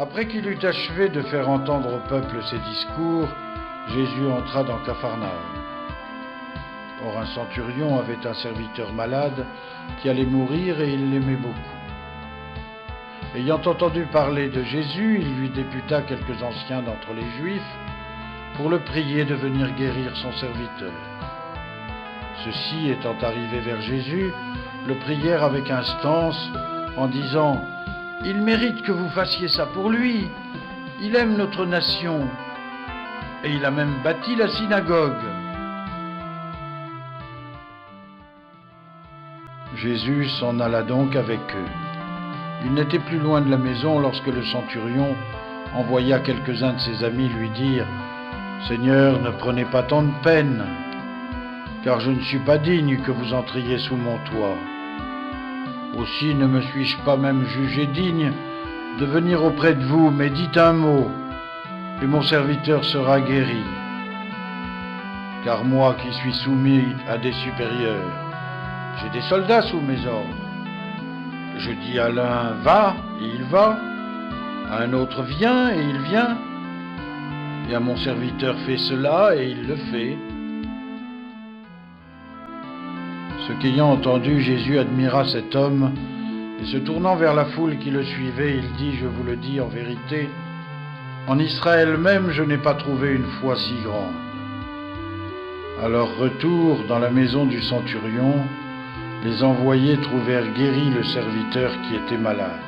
Après qu'il eut achevé de faire entendre au peuple ses discours, Jésus entra dans Capharnaüm. Or un centurion avait un serviteur malade qui allait mourir et il l'aimait beaucoup. Ayant entendu parler de Jésus, il lui députa quelques anciens d'entre les Juifs pour le prier de venir guérir son serviteur. Ceux-ci, étant arrivés vers Jésus, le prièrent avec instance en disant « Il mérite que vous fassiez ça pour lui. Il aime notre nation et il a même bâti la synagogue. » Jésus s'en alla donc avec eux. Il n'était plus loin de la maison lorsque le centurion envoya quelques-uns de ses amis lui dire « Seigneur, ne prenez pas tant de peine, car je ne suis pas digne que vous entriez sous mon toit. Aussi ne me suis-je pas même jugé digne de venir auprès de vous, mais dites un mot, et mon serviteur sera guéri. Car moi qui suis soumis à des supérieurs, j'ai des soldats sous mes ordres. Je dis à l'un « va » et il va, à un autre « viens » et il vient, et à mon serviteur « fais cela » et il le fait. » Ce qu'ayant entendu, Jésus admira cet homme, et se tournant vers la foule qui le suivait, il dit « Je vous le dis en vérité, en Israël même, je n'ai pas trouvé une foi si grande. » À leur retour dans la maison du centurion, les envoyés trouvèrent guéri le serviteur qui était malade.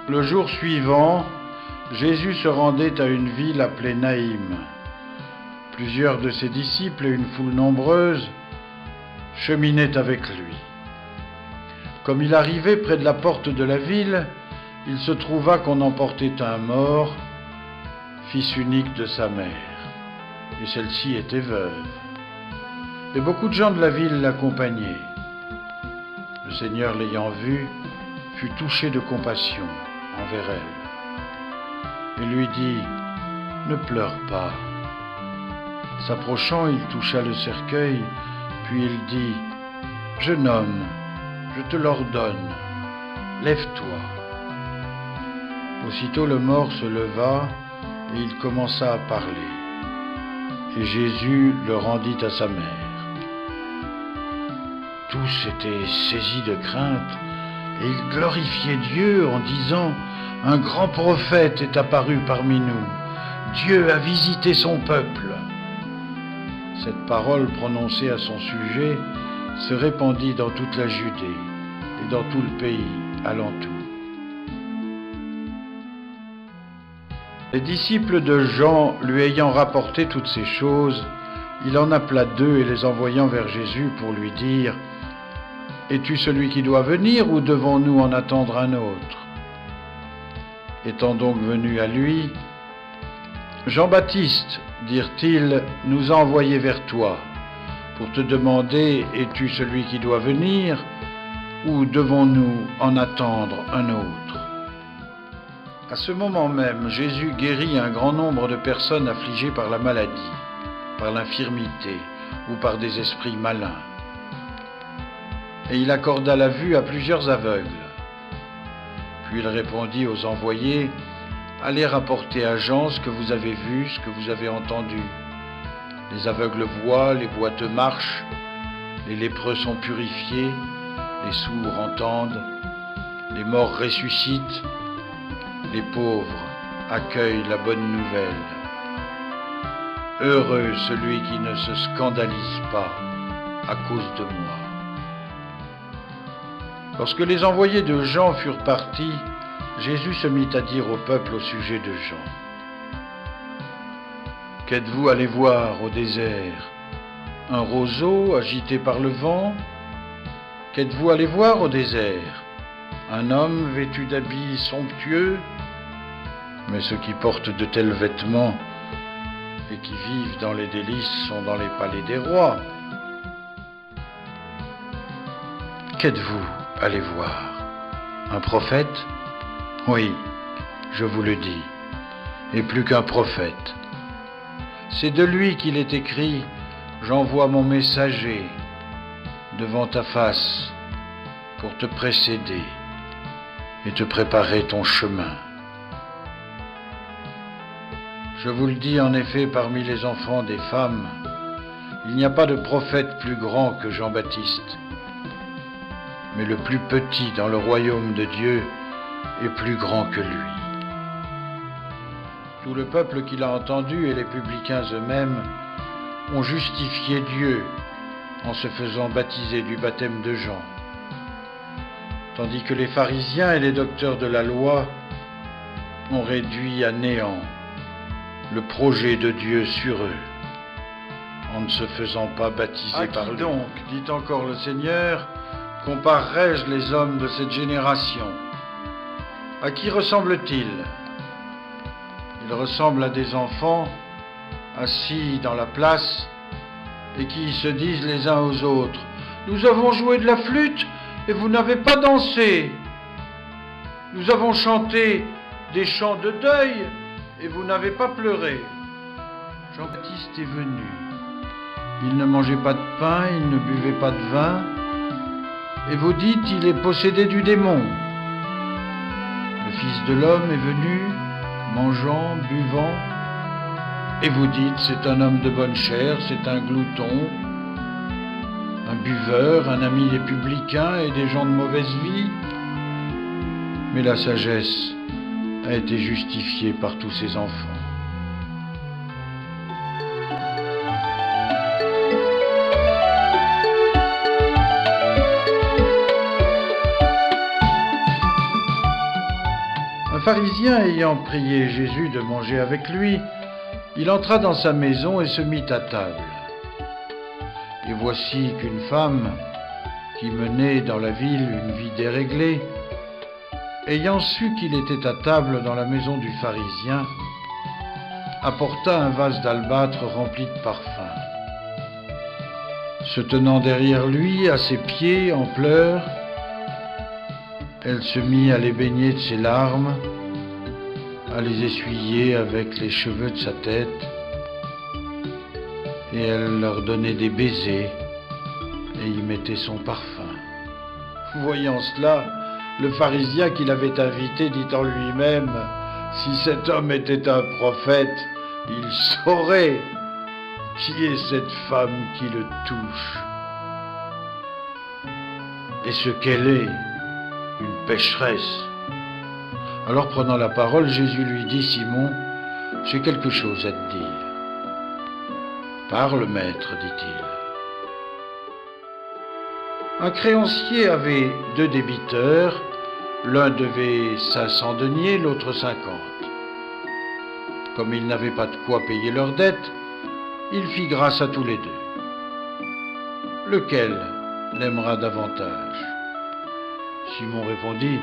Le jour suivant, Jésus se rendait à une ville appelée Naïm. Plusieurs de ses disciples et une foule nombreuse cheminaient avec lui. Comme il arrivait près de la porte de la ville, il se trouva qu'on emportait un mort, fils unique de sa mère, et celle-ci était veuve. Et beaucoup de gens de la ville l'accompagnaient. Le Seigneur, l'ayant vue, fut touché de compassion envers elle. Il lui dit « Ne pleure pas. » S'approchant, il toucha le cercueil, puis il dit « Jeune homme, je te l'ordonne, lève-toi. » Aussitôt le mort se leva et il commença à parler. Et Jésus le rendit à sa mère. Tous étaient saisis de crainte et ils glorifiaient Dieu en disant « Un grand prophète est apparu parmi nous. Dieu a visité son peuple. » Cette parole prononcée à son sujet se répandit dans toute la Judée et dans tout le pays alentour. Les disciples de Jean lui ayant rapporté toutes ces choses, il en appela deux et les envoyant vers Jésus pour lui dire « Es-tu celui qui doit venir ou devons-nous en attendre un autre ?» Étant donc venus à lui, « Jean-Baptiste, dirent-ils, nous a envoyés vers toi pour te demander « Es-tu celui qui doit venir ou devons-nous en attendre un autre ?» À ce moment même, Jésus guérit un grand nombre de personnes affligées par la maladie, par l'infirmité ou par des esprits malins. Et il accorda la vue à plusieurs aveugles. Puis il répondit aux envoyés « Allez rapporter à Jean ce que vous avez vu, ce que vous avez entendu. Les aveugles voient, les boiteux marchent, les lépreux sont purifiés, les sourds entendent, les morts ressuscitent, les pauvres accueillent la bonne nouvelle. Heureux celui qui ne se scandalise pas à cause de moi. » Lorsque les envoyés de Jean furent partis, Jésus se mit à dire au peuple au sujet de Jean. « Qu'êtes-vous allé voir au désert? Un roseau agité par le vent? Qu'êtes-vous allé voir au désert? Un homme vêtu d'habits somptueux? Mais ceux qui portent de tels vêtements et qui vivent dans les délices sont dans les palais des rois. Qu'êtes-vous allé voir? Un prophète? Oui, je vous le dis, et plus qu'un prophète. C'est de lui qu'il est écrit « J'envoie mon messager devant ta face pour te précéder. et te préparer ton chemin. Je vous le dis en effet, parmi les enfants des femmes, il n'y a pas de prophète plus grand que Jean-Baptiste, mais le plus petit dans le royaume de Dieu est plus grand que lui. Tout le peuple qui l'a entendu et les publicains eux-mêmes ont justifié Dieu en se faisant baptiser du baptême de Jean, tandis que les pharisiens et les docteurs de la loi ont réduit à néant le projet de Dieu sur eux, en ne se faisant pas baptiser par lui. Donc, dit encore le Seigneur, comparerai-je les hommes de cette génération? À qui ressemblent-ils? Ils ressemblent à des enfants assis dans la place et qui se disent les uns aux autres: nous avons joué de la flûte et vous n'avez pas dansé. Nous avons chanté des chants de deuil et vous n'avez pas pleuré. Jean-Baptiste est venu. Il ne mangeait pas de pain, il ne buvait pas de vin. Et vous dites, il est possédé du démon. Le Fils de l'homme est venu, mangeant, buvant. Et vous dites, c'est un homme de bonne chair, c'est un glouton, un buveur, un ami des publicains et des gens de mauvaise vie. Mais la sagesse a été justifiée par tous ses enfants. Un pharisien ayant prié Jésus de manger avec lui, il entra dans sa maison et se mit à table. Et voici qu'une femme, qui menait dans la ville une vie déréglée, ayant su qu'il était à table dans la maison du pharisien, apporta un vase d'albâtre rempli de parfum. Se tenant derrière lui, à ses pieds, en pleurs, elle se mit à les baigner de ses larmes, à les essuyer avec les cheveux de sa tête, et elle leur donnait des baisers et y mettait son parfum. Voyant cela, le pharisien qui l'avait invité dit en lui-même: si cet homme était un prophète, il saurait qui est cette femme qui le touche et ce qu'elle est, une pécheresse. Alors prenant la parole, Jésus lui dit: Simon, j'ai quelque chose à te dire. Parle, maître, dit-il. Un créancier avait 2 débiteurs, l'un devait 500 deniers, l'autre 50. Comme ils n'avaient pas de quoi payer leurs dettes, il fit grâce à tous les 2. Lequel l'aimera davantage? Simon répondit: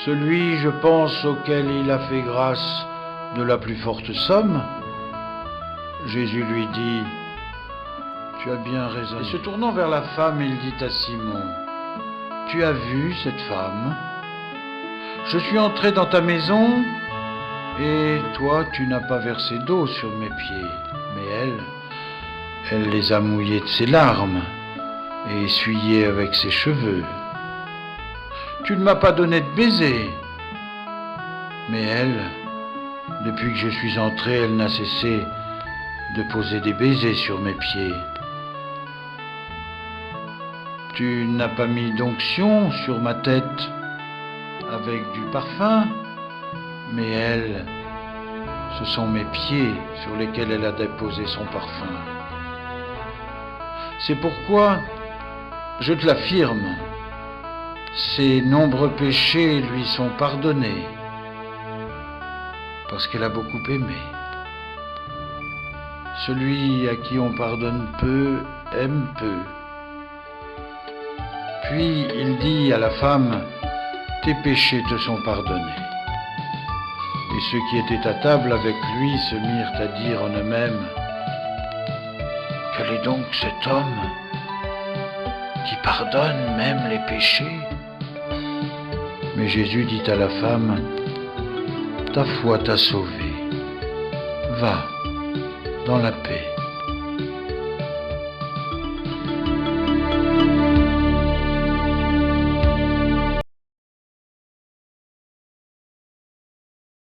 celui, je pense, auquel il a fait grâce de la plus forte somme. Jésus lui dit: tu as bien raison. Et se tournant vers la femme, il dit à Simon: tu as vu cette femme? Je suis entré dans ta maison, et toi, tu n'as pas versé d'eau sur mes pieds, mais elle les a mouillés de ses larmes et essuyés avec ses cheveux. Tu ne m'as pas donné de baiser, mais elle, depuis que je suis entré, elle n'a cessé de poser des baisers sur mes pieds. Tu n'as pas mis d'onction sur ma tête avec du parfum, mais elle, ce sont mes pieds sur lesquels elle a déposé son parfum. C'est pourquoi, je te l'affirme, ses nombreux péchés lui sont pardonnés, parce qu'elle a beaucoup aimé. Celui à qui on pardonne peu, aime peu. Puis il dit à la femme: tes péchés te sont pardonnés. Et ceux qui étaient à table avec lui se mirent à dire en eux-mêmes: quel est donc cet homme qui pardonne même les péchés? Mais Jésus dit à la femme: ta foi t'a sauvée. Va dans la paix.